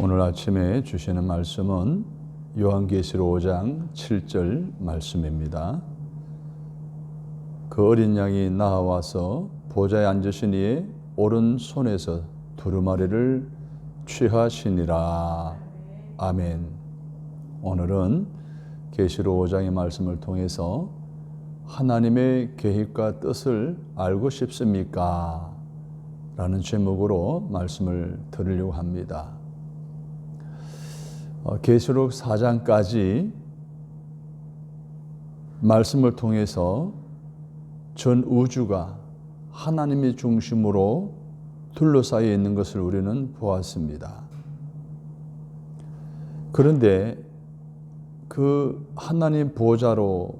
오늘 아침에 주시는 말씀은 요한계시록 5장 7절 말씀입니다. 그 어린 양이 나와서 보좌에 앉으신 이의 오른손에서 두루마리를 취하시니라. 아멘. 오늘은 계시록 5장의 말씀을 통해서 하나님의 계획과 뜻을 알고 싶습니까? 라는 제목으로 말씀을 드리려고 합니다. 계시록 4장까지 말씀을 통해서 전 우주가 하나님의 중심으로 둘러싸여 있는 것을 우리는 보았습니다. 그런데 그 하나님 보좌로부터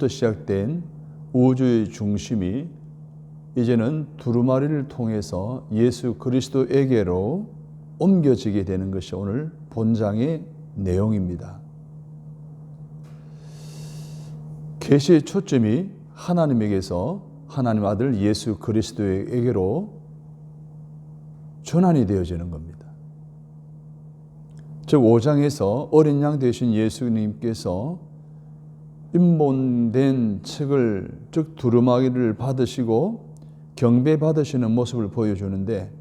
시작된 우주의 중심이 이제는 두루마리를 통해서 예수 그리스도에게로 옮겨지게 되는 것이 오늘 본장의 내용입니다. 계시의 초점이 하나님에게서 하나님 아들 예수 그리스도에게로 전환이 되어지는 겁니다. 즉 5장에서 어린 양 되신 예수님께서 임본된 책을 즉 두루마리를 받으시고 경배 받으시는 모습을 보여주는데,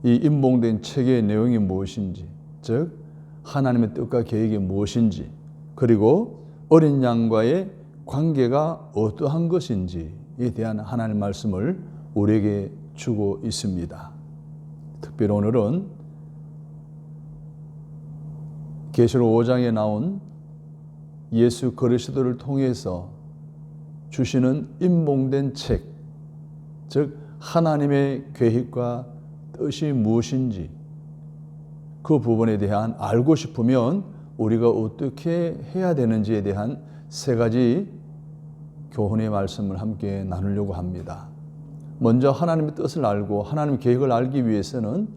이 임봉된 책의 내용이 무엇인지, 즉 하나님의 뜻과 계획이 무엇인지, 그리고 어린 양과의 관계가 어떠한 것인지에 대한 하나님의 말씀을 우리에게 주고 있습니다. 특별히 오늘은 계시록 5장에 나온 예수 그리스도를 통해서 주시는 임봉된 책, 즉 하나님의 계획과 뜻이 무엇인지 그 부분에 대한 알고 싶으면 우리가 어떻게 해야 되는지에 대한 세 가지 교훈의 말씀을 함께 나누려고 합니다. 먼저 하나님의 뜻을 알고 하나님의 계획을 알기 위해서는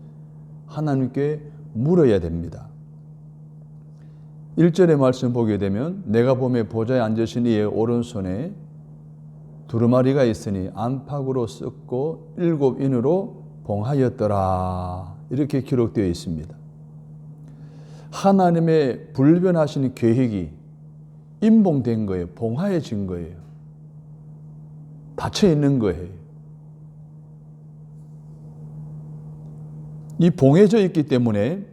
하나님께 물어야 됩니다. 1절의 말씀 보게 되면 내가 보매 보좌에 앉으신 이의 오른손에 두루마리가 있으니 안팎으로 썩고 7인으로 봉하였더라. 이렇게 기록되어 있습니다. 하나님의 불변하신 계획이 임봉된 거예요. 봉하여진 거예요. 닫혀 있는 거예요. 이 봉해져 있기 때문에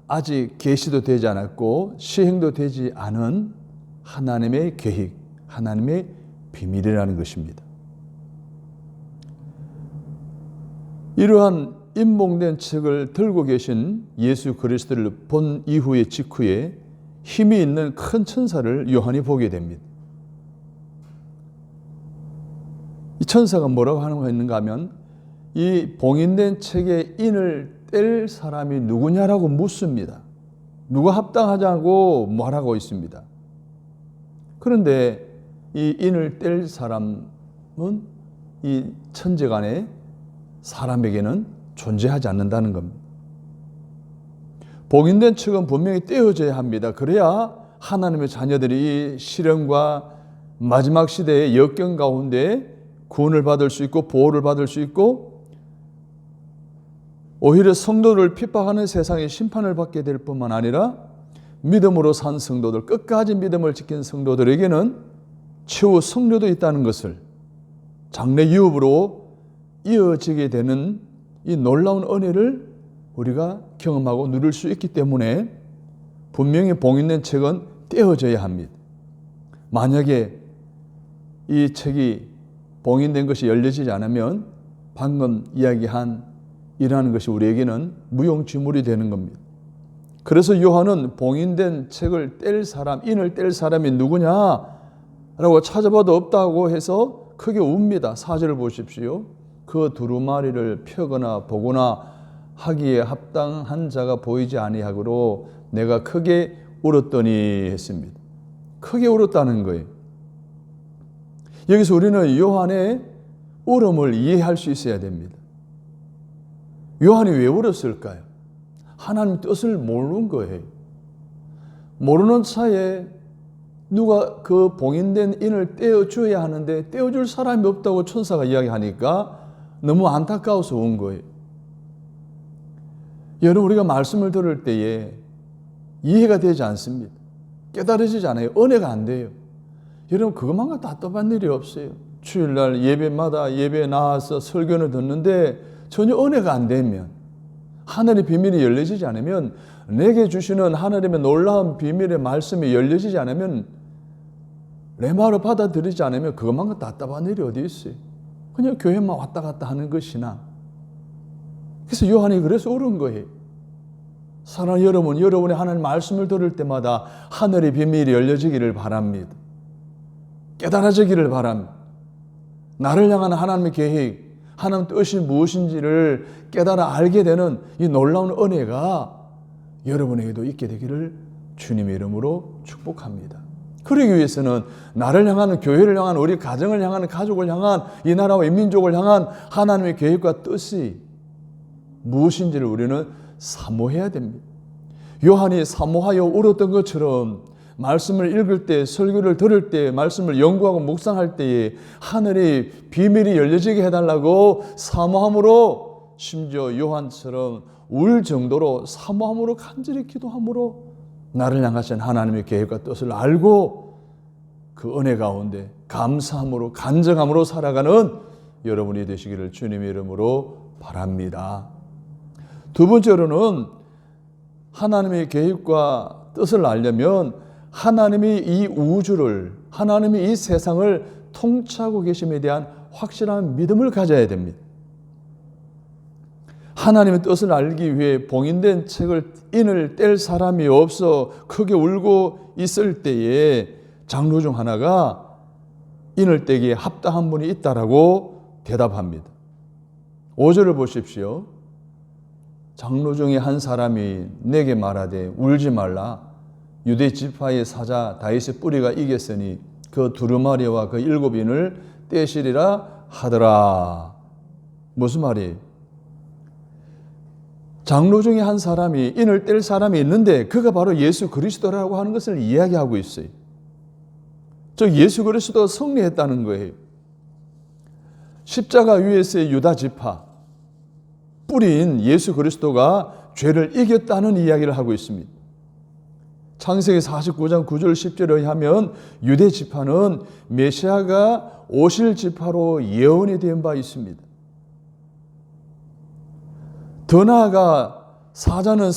아직 계시도 되지 않았고 시행도 되지 않은 하나님의 계획, 하나님의 비밀이라는 것입니다. 이러한 임봉된 책을 들고 계신 예수 그리스도를 본 이후에 직후에 힘이 있는 큰 천사를 요한이 보게 됩니다. 이 천사가 뭐라고 하는 거 있는가 하면 이 봉인된 책의 인을 뗄 사람이 누구냐라고 묻습니다. 누가 합당하자고 말하고 있습니다. 그런데 이 인을 뗄 사람은 이 천지간에 사람에게는 존재하지 않는다는 겁니다. 봉인된 책은 분명히 떼어져야 합니다. 그래야 하나님의 자녀들이 이 시련과 마지막 시대의 역경 가운데 구원을 받을 수 있고 보호를 받을 수 있고 오히려 성도를 핍박하는 세상의 심판을 받게 될 뿐만 아니라 믿음으로 산 성도들, 끝까지 믿음을 지킨 성도들에게는 최후 성료도 있다는 것을 장래 유업으로 이어지게 되는 이 놀라운 은혜를 우리가 경험하고 누릴 수 있기 때문에 분명히 봉인된 책은 떼어져야 합니다. 만약에 이 책이 봉인된 것이 열려지지 않으면 방금 이야기한 이라는 것이 우리에게는 무용지물이 되는 겁니다. 그래서 요한은 봉인된 책을 뗄 사람, 인을 뗄 사람이 누구냐라고 찾아봐도 없다고 해서 크게 웁니다. 4절을 보십시오. 그 두루마리를 펴거나 보거나 하기에 합당한 자가 보이지 아니하므로 내가 크게 울었더니 했습니다. 크게 울었다는 거예요. 여기서 우리는 요한의 울음을 이해할 수 있어야 됩니다. 요한이 왜 울었을까요? 하나님 뜻을 모르는 거예요. 모르는 차에 누가 그 봉인된 인을 떼어줘야 하는데 떼어줄 사람이 없다고 천사가 이야기하니까 너무 안타까워서 온 거예요. 여러분, 우리가 말씀을 들을 때에 이해가 되지 않습니다. 깨달아지지 않아요. 은혜가 안 돼요. 여러분, 그것만과 답답한 일이 없어요. 주일날 예배마다 예배에 나와서 설교를 듣는데 전혀 은혜가 안 되면, 하늘의 비밀이 열려지지 않으면, 내게 주시는 하나님의 놀라운 비밀의 말씀이 열려지지 않으면, 내 말을 받아들이지 않으면 그것만큼 답답한 일이 어디 있어요. 그냥 교회만 왔다 갔다 하는 것이나. 그래서 요한이 그래서 옳은 거예요. 사랑하는 여러분, 여러분이 하나님 말씀을 들을 때마다 하늘의 비밀이 열려지기를 바랍니다. 깨달아지기를 바랍니다. 나를 향한 하나님의 계획, 하나님 뜻이 무엇인지를 깨달아 알게 되는 이 놀라운 은혜가 여러분에게도 있게 되기를 주님의 이름으로 축복합니다. 그러기 위해서는 나를 향하는, 교회를 향한, 우리 가정을 향하는, 가족을 향한, 이 나라와 이 민족을 향한 하나님의 계획과 뜻이 무엇인지를 우리는 사모해야 됩니다. 요한이 사모하여 울었던 것처럼 말씀을 읽을 때, 설교를 들을 때, 말씀을 연구하고 묵상할 때에 하늘의 비밀이 열려지게 해달라고 사모함으로, 심지어 요한처럼 울 정도로 사모함으로, 간절히 기도함으로 나를 향하신 하나님의 계획과 뜻을 알고 그 은혜 가운데 감사함으로, 간증함으로 살아가는 여러분이 되시기를 주님의 이름으로 바랍니다. 두 번째로는 하나님의 계획과 뜻을 알려면 하나님이 이 우주를, 하나님이 이 세상을 통치하고 계심에 대한 확실한 믿음을 가져야 됩니다. 하나님의 뜻을 알기 위해 봉인된 책을 인을 뗄 사람이 없어 크게 울고 있을 때에 장로 중 하나가 인을 떼기에 합당한 분이 있다라고 대답합니다. 5절을 보십시오. 장로 중에 한 사람이 내게 말하되 울지 말라. 유대 지파의 사자 다윗의 뿌리가 이겼으니 그 두루마리와 그 7인을 떼시리라 하더라. 무슨 말이에요? 장로 중에 한 사람이, 인을 뗄 사람이 있는데 그가 바로 예수 그리스도라고 하는 것을 이야기하고 있어요. 즉 예수 그리스도가 승리했다는 거예요. 십자가 위에서의 유다 지파, 뿌리인 예수 그리스도가 죄를 이겼다는 이야기를 하고 있습니다. 창세기 49장 9절 10절에 의하면 유대 지파는 메시아가 오실 지파로 예언이 된 바 있습니다. 더 나아가 사자는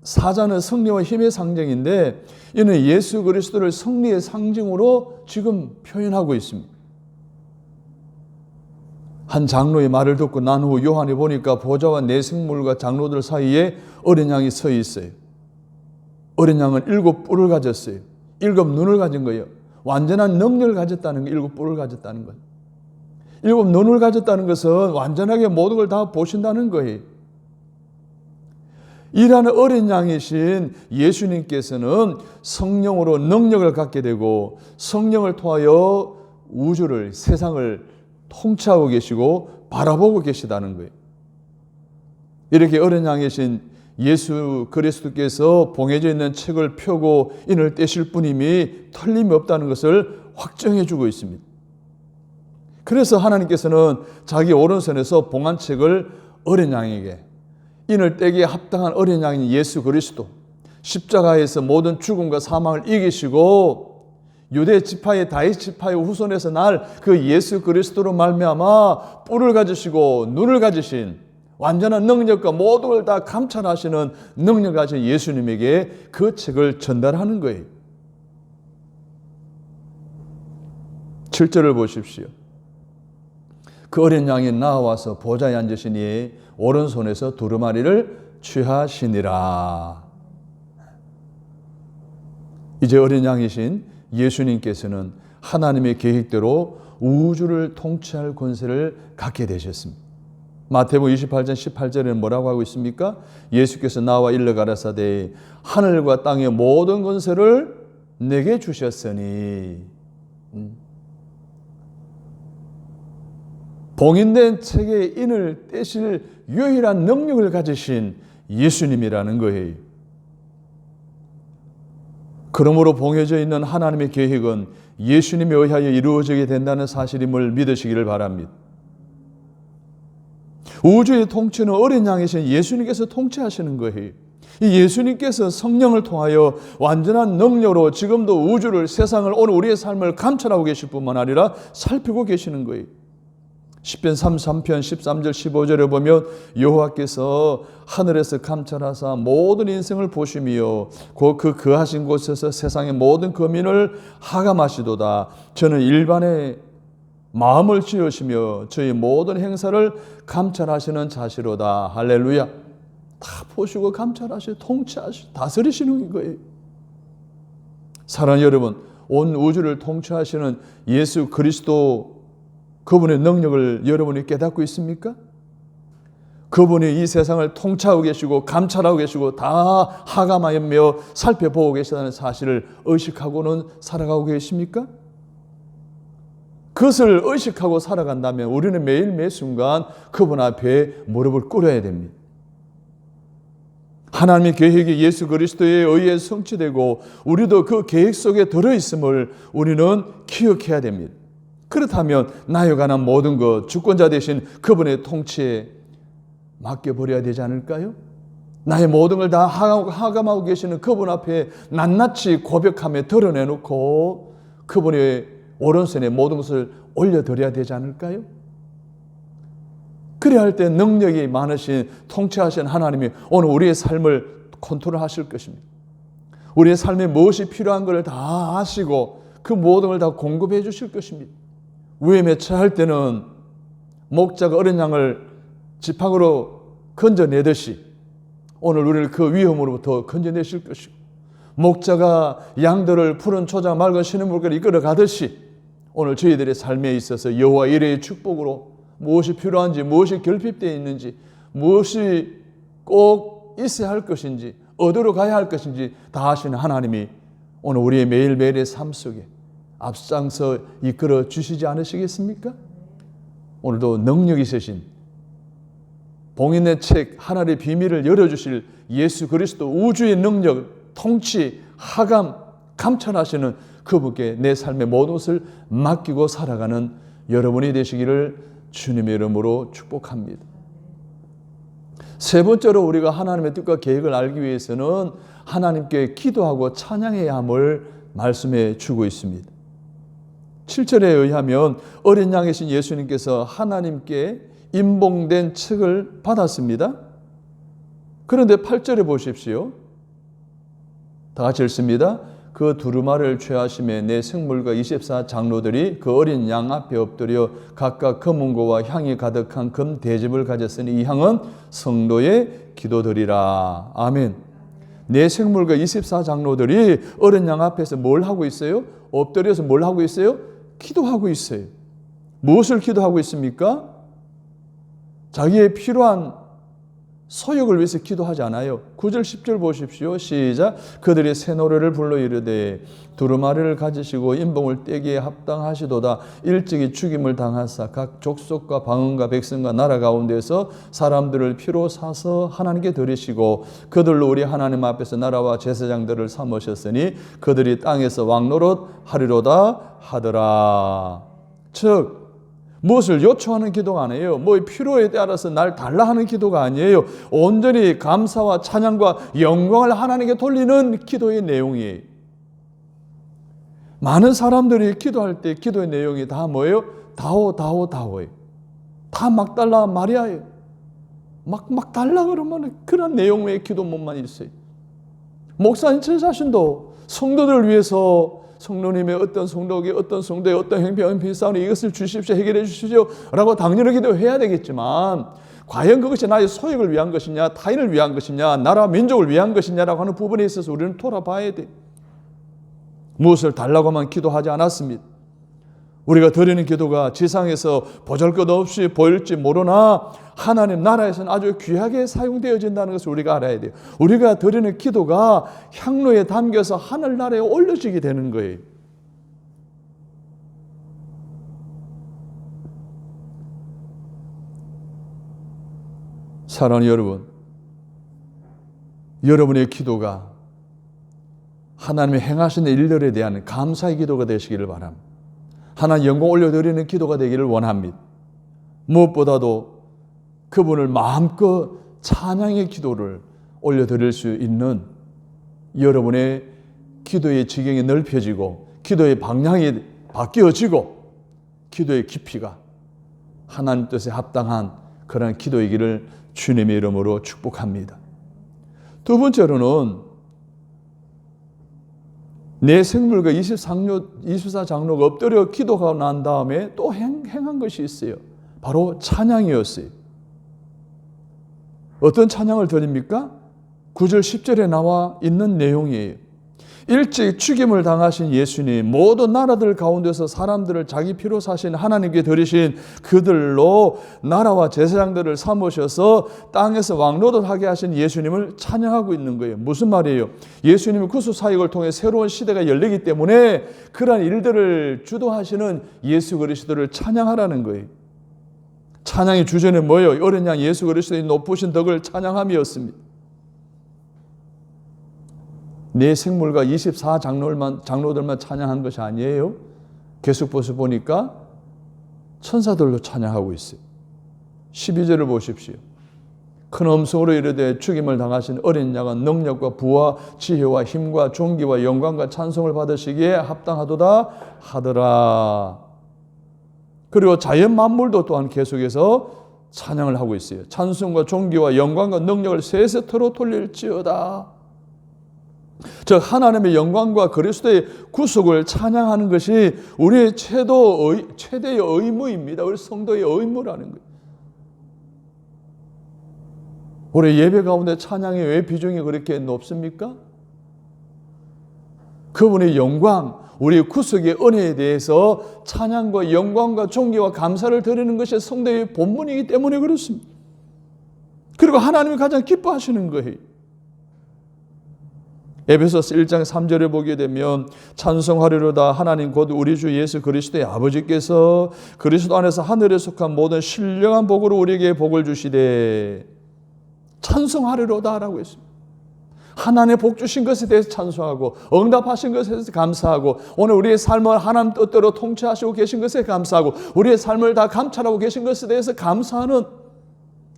승리와 힘의 상징인데 이는 예수 그리스도를 승리의 상징으로 지금 표현하고 있습니다. 한 장로의 말을 듣고 난 후 요한이 보니까 보좌와 내생물과 장로들 사이에 어린 양이 서 있어요. 어린 양은 7뿔을 가졌어요. 7눈을 가진 거예요. 완전한 능력을 가졌다는 게 7뿔을 가졌다는 거예요. 7눈을 가졌다는 것은 완전하게 모든 걸 다 보신다는 거예요. 이라는 어린 양이신 예수님께서는 성령으로 능력을 갖게 되고 성령을 통하여 우주를, 세상을 통치하고 계시고 바라보고 계시다는 거예요. 이렇게 어린 양이신 예수 그리스도께서 봉해져 있는 책을 펴고 인을 떼실 분임이 틀림이 없다는 것을 확정해 주고 있습니다. 그래서 하나님께서는 자기 오른손에서 봉한 책을 어린 양에게, 인을 떼기에 합당한 어린 양인 예수 그리스도, 십자가에서 모든 죽음과 사망을 이기시고 유대 지파의 다윗 지파의 후손에서 날 그 예수 그리스도로 말미암아 뿔을 가지시고 눈을 가지신 완전한 능력과 모든 걸 다 감찰하시는 능력을 가진 예수님에게 그 책을 전달하는 거예요. 7절을 보십시오. 그 어린 양이 나와서 보좌에 앉으시니 오른손에서 두루마리를 취하시니라. 이제 어린 양이신 예수님께서는 하나님의 계획대로 우주를 통치할 권세를 갖게 되셨습니다. 마태복음 28장 18절에는 뭐라고 하고 있습니까? 예수께서 나와 일러 가라사대 하늘과 땅의 모든 권세를 내게 주셨으니. 봉인된 책의 인을 떼실 유일한 능력을 가지신 예수님이라는 거예요. 그러므로 봉해져 있는 하나님의 계획은 예수님에 의하여 이루어지게 된다는 사실임을 믿으시기를 바랍니다. 우주의 통치는 어린 양이신 예수님께서 통치하시는 거예요. 이 예수님께서 성령을 통하여 완전한 능력으로 지금도 우주를, 세상을, 오늘 우리의 삶을 감찰하고 계실 뿐만 아니라 살피고 계시는 거예요. 시편 33편 13절 15절에 보면 여호와께서 하늘에서 감찰하사 모든 인생을 보시며 그 거하신 곳에서 세상의 모든 거민을 하감하시도다. 저는 일반의 마음을 지으시며 저희 모든 행사를 감찰하시는 자시로다. 할렐루야. 다 보시고 감찰하시고 통치하시고 다스리시는 거예요. 사랑하는 여러분, 온 우주를 통치하시는 예수 그리스도, 그분의 능력을 여러분이 깨닫고 있습니까? 그분이 이 세상을 통치하고 계시고 감찰하고 계시고 다 하감하며 살펴보고 계시다는 사실을 의식하고는 살아가고 계십니까? 그것을 의식하고 살아간다면 우리는 매일 매 순간 그분 앞에 무릎을 꿇어야 됩니다. 하나님의 계획이 예수 그리스도에 의해 성취되고 우리도 그 계획 속에 들어있음을 우리는 기억해야 됩니다. 그렇다면 나에 관한 모든 것, 주권자 되신 그분의 통치에 맡겨버려야 되지 않을까요? 나의 모든 걸 다 하감하고 계시는 그분 앞에 낱낱이 고백하며 드러내놓고 그분의 오른손에 모든 것을 올려드려야 되지 않을까요? 그래야 할 때 능력이 많으신 통치하신 하나님이 오늘 우리의 삶을 컨트롤하실 것입니다. 우리의 삶에 무엇이 필요한 걸 다 아시고 그 모든 걸 다 공급해 주실 것입니다. 위험에 처할 때는 목자가 어린 양을 지팡이로 건져내듯이 오늘 우리를 그 위험으로부터 건져내실 것이고, 목자가 양들을 푸른 초장 맑은 시냇물가로 이끌어 가듯이 오늘 저희들의 삶에 있어서 여호와 이레의 축복으로 무엇이 필요한지, 무엇이 결핍되어 있는지, 무엇이 꼭 있어야 할 것인지, 어디로 가야 할 것인지 다 아시는 하나님이 오늘 우리의 매일매일의 삶 속에 앞장서 이끌어 주시지 않으시겠습니까? 오늘도 능력 있으신 봉인의 책 하나님의 비밀을 열어주실 예수 그리스도 우주의 능력, 통치, 하감, 감찰하시는 그분께 내 삶의 모든 것을 맡기고 살아가는 여러분이 되시기를 주님의 이름으로 축복합니다. 세 번째로 우리가 하나님의 뜻과 계획을 알기 위해서는 하나님께 기도하고 찬양해야 함을 말씀해 주고 있습니다. 7절에 의하면 어린 양이신 예수님께서 하나님께 임봉된 책을 받았습니다. 그런데 8절에 보십시오. 다 같이 읽습니다. 그 두루마리를 취하심에 내 생물과 24장로들이 그 어린 양 앞에 엎드려 각각 금은고와 향이 가득한 금 대접을 가졌으니 이 향은 성도의 기도들이라. 아멘. 내 생물과 24장로들이 어린 양 앞에서 뭘 하고 있어요? 엎드려서 뭘 하고 있어요? 기도하고 있어요. 무엇을 기도하고 있습니까? 자기의 필요한 소욕을 위해서 기도하지 않아요. 9절 10절 보십시오. 시작. 그들이 새 노래를 불러 이르되 두루마리를 가지시고 인봉을 떼기에 합당하시도다. 일찍이 죽임을 당하사 각 족속과 방언과 백성과 나라 가운데서 사람들을 피로 사서 하나님께 드리시고 그들로 우리 하나님 앞에서 나라와 제사장들을 삼으셨으니 그들이 땅에서 왕노릇 하리로다 하더라. 즉 무엇을 요청하는 기도가 아니에요. 뭐 필요에 따라서 날 달라 하는 기도가 아니에요. 온전히 감사와 찬양과 영광을 하나님께 돌리는 기도의 내용이에요. 많은 사람들이 기도할 때 기도의 내용이 다 뭐예요? 다오예요. 다 막 달라 말이야요. 막 달라 그러면 그런 내용의 기도문만 있어요. 목사님 저 자신도 성도들을 위해서 성도님의 어떤 성도에게 어떤 성도의 어떤 형편이 싸우니 이것을 주십시오, 해결해 주십시오 라고 당연히 기도해야 되겠지만 과연 그것이 나의 소욕을 위한 것이냐, 타인을 위한 것이냐, 나라 민족을 위한 것이냐라고 하는 부분에 있어서 우리는 돌아봐야 돼. 무엇을 달라고만 기도하지 않았습니다. 우리가 드리는 기도가 지상에서 보잘것없이 보일지 모르나 하나님 나라에서는 아주 귀하게 사용되어진다는 것을 우리가 알아야 돼요. 우리가 드리는 기도가 향로에 담겨서 하늘나라에 올려지게 되는 거예요. 사랑하는 여러분, 여러분의 기도가 하나님의 행하시는 일들에 대한 감사의 기도가 되시기를 바랍니다. 하나님 영광 올려드리는 기도가 되기를 원합니다. 무엇보다도 그분을 마음껏 찬양의 기도를 올려드릴 수 있는 여러분의 기도의 지경이 넓혀지고 기도의 방향이 바뀌어지고 기도의 깊이가 하나님 뜻에 합당한 그런 기도이기를 주님의 이름으로 축복합니다. 두 번째로는 내 생물과 24장로가 엎드려 기도가 난 다음에 또 행한 것이 있어요. 바로 찬양이었어요. 어떤 찬양을 드립니까? 9절 10절에 나와 있는 내용이에요. 일찍 죽임을 당하신 예수님, 모든 나라들 가운데서 사람들을 자기 피로 사신 하나님께 드리신 그들로 나라와 제사장들을 삼으셔서 땅에서 왕노릇하게 하신 예수님을 찬양하고 있는 거예요. 무슨 말이에요? 예수님의 구속 사역을 통해 새로운 시대가 열리기 때문에 그러한 일들을 주도하시는 예수 그리스도를 찬양하라는 거예요. 찬양의 주제는 뭐예요? 어린 양 예수 그리스도의 높으신 덕을 찬양함이었습니다. 내 생물과 24장로들만 찬양한 것이 아니에요. 계속 보니까 천사들도 찬양하고 있어요. 12절을 보십시오. 큰 음성으로 이르되 죽임을 당하신 어린 양은 능력과 부와 지혜와 힘과 존귀와 영광과 찬송을 받으시기에 합당하도다 하더라. 그리고 자연 만물도 또한 계속해서 찬양을 하고 있어요. 찬송과 존귀와 영광과 능력을 세세토록 돌릴지어다. 즉 하나님의 영광과 그리스도의 구속을 찬양하는 것이 우리의 최대의 의무입니다. 우리 성도의 의무라는 거예요. 우리 예배 가운데 찬양이 왜 비중이 그렇게 높습니까? 그분의 영광, 우리의 구속의 은혜에 대해서 찬양과 영광과 존귀와 감사를 드리는 것이 성도의 본분이기 때문에 그렇습니다. 그리고 하나님이 가장 기뻐하시는 거예요. 에베소서 1장 3절에 보게 되면 찬송하리로다 하나님 곧 우리 주 예수 그리스도의 아버지께서 그리스도 안에서 하늘에 속한 모든 신령한 복으로 우리에게 복을 주시되 찬송하리로다 라고 했습니다. 하나님의 복 주신 것에 대해서 찬송하고 응답하신 것에 대해서 감사하고 오늘 우리의 삶을 하나님 뜻대로 통치하시고 계신 것에 감사하고 우리의 삶을 다 감찰하고 계신 것에 대해서 감사하는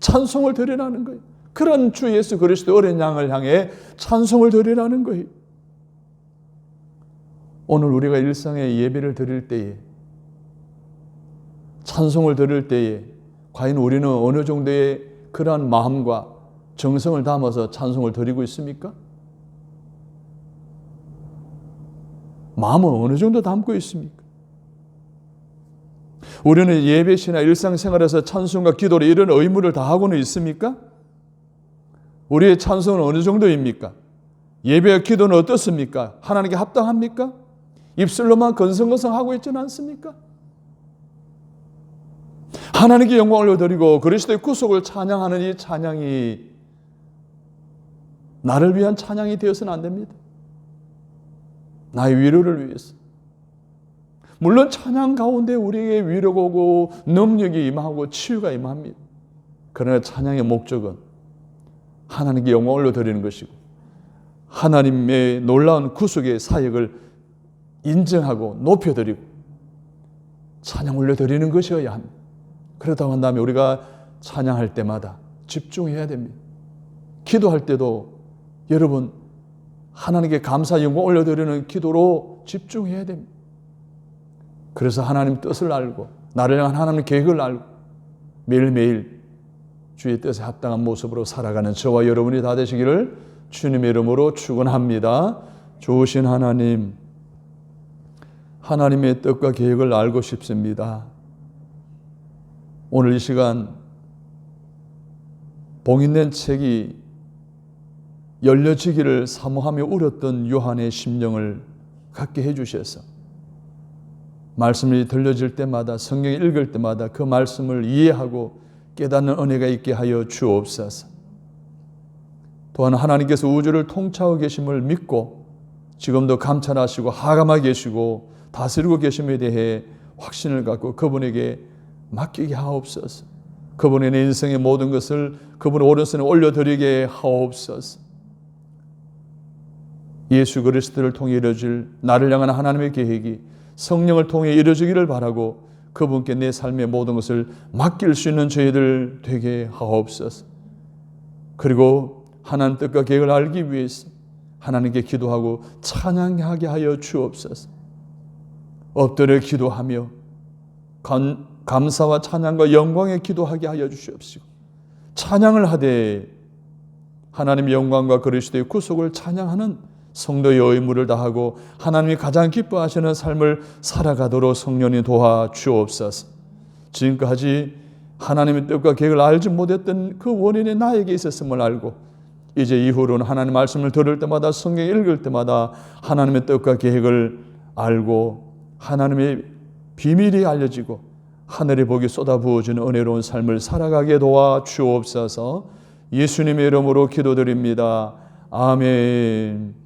찬송을 드리라는 거예요. 그런 주 예수 그리스도 어린 양을 향해 찬송을 드리라는 거예요. 오늘 우리가 일상에 예배를 드릴 때에 찬송을 드릴 때에 과연 우리는 어느 정도의 그러한 마음과 정성을 담아서 찬송을 드리고 있습니까? 마음은 어느 정도 담고 있습니까? 우리는 예배시나 일상생활에서 찬송과 기도로 이런 의무를 다하고는 있습니까? 우리의 찬송은 어느 정도입니까? 예배와 기도는 어떻습니까? 하나님께 합당합니까? 입술로만 건성건성하고 있지는 않습니까? 하나님께 영광을 드리고 그리스도의 구속을 찬양하는 이 찬양이 나를 위한 찬양이 되어서는 안 됩니다. 나의 위로를 위해서. 물론 찬양 가운데 우리에게 위로가 오고 능력이 임하고 치유가 임합니다. 그러나 찬양의 목적은 하나님께 영광을 드리는 것이고 하나님의 놀라운 구속의 사역을 인정하고 높여드리고 찬양 올려드리는 것이어야 합니다. 그렇다고 한다면 우리가 찬양할 때마다 집중해야 됩니다. 기도할 때도 여러분 하나님께 감사 영광 올려드리는 기도로 집중해야 됩니다. 그래서 하나님 뜻을 알고 나를 향한 하나님 계획을 알고 매일매일 주의 뜻에 합당한 모습으로 살아가는 저와 여러분이 다 되시기를 주님의 이름으로 축원합니다. 좋으신 하나님, 하나님의 뜻과 계획을 알고 싶습니다. 오늘 이 시간 봉인된 책이 열려지기를 사모하며 울었던 요한의 심령을 갖게 해주셔서 말씀이 들려질 때마다 성경 읽을 때마다 그 말씀을 이해하고 깨닫는 은혜가 있게 하여 주옵소서. 또한 하나님께서 우주를 통치하고 계심을 믿고 지금도 감찰하시고 하감하고 계시고 다스리고 계심에 대해 확신을 갖고 그분에게 맡기게 하옵소서. 그분의 내 인생의 모든 것을 그분의 오른손에 올려드리게 하옵소서. 예수 그리스도를 통해 이루어질 나를 향한 하나님의 계획이 성령을 통해 이루어지기를 바라고 그분께 내 삶의 모든 것을 맡길 수 있는 저희들 되게 하옵소서. 그리고 하나님 뜻과 계획을 알기 위해서 하나님께 기도하고 찬양하게 하여 주옵소서. 엎드려 기도하며 감사와 찬양과 영광에 기도하게 하여 주시옵시고, 찬양을 하되 하나님의 영광과 그리스도의 구속을 찬양하는 성도의 의무를 다하고 하나님이 가장 기뻐하시는 삶을 살아가도록 성령이 도와 주옵소서. 지금까지 하나님의 뜻과 계획을 알지 못했던 그 원인이 나에게 있었음을 알고 이제 이후로는 하나님의 말씀을 들을 때마다 성경 읽을 때마다 하나님의 뜻과 계획을 알고 하나님의 비밀이 알려지고 하늘의 복이 쏟아부어지는 은혜로운 삶을 살아가게 도와 주옵소서. 예수님의 이름으로 기도드립니다. 아멘.